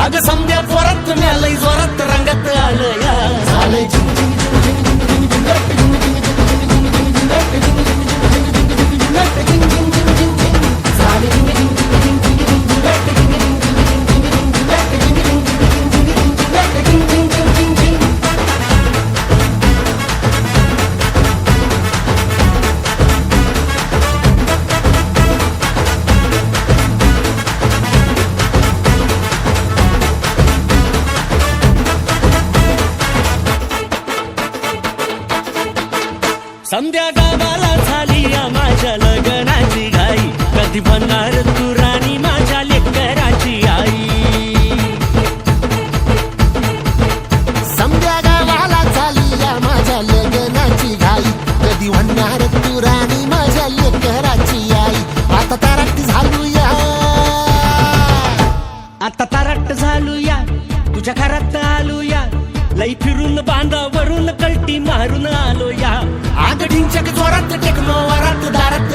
अग समद्या जोरात न्यालय जोरात रंगात आलं या झालंय संध्या गावाला झाली या माझ्या लग्नाची घाई कधी बनणार तू राणी माझ्या लेकराची आई समद्या गावाला झाली या माझ्या लग्नाची घाई कधी म्हणणार तू राणी माझ्या लेकराची आई आता तारट झालूया आता तारट झालूया तुझ्या घरात आलूया लई फिरून बांधावरून कलटी मारून आलो या आग ढिंचक जोरात टेकनो वरात दारात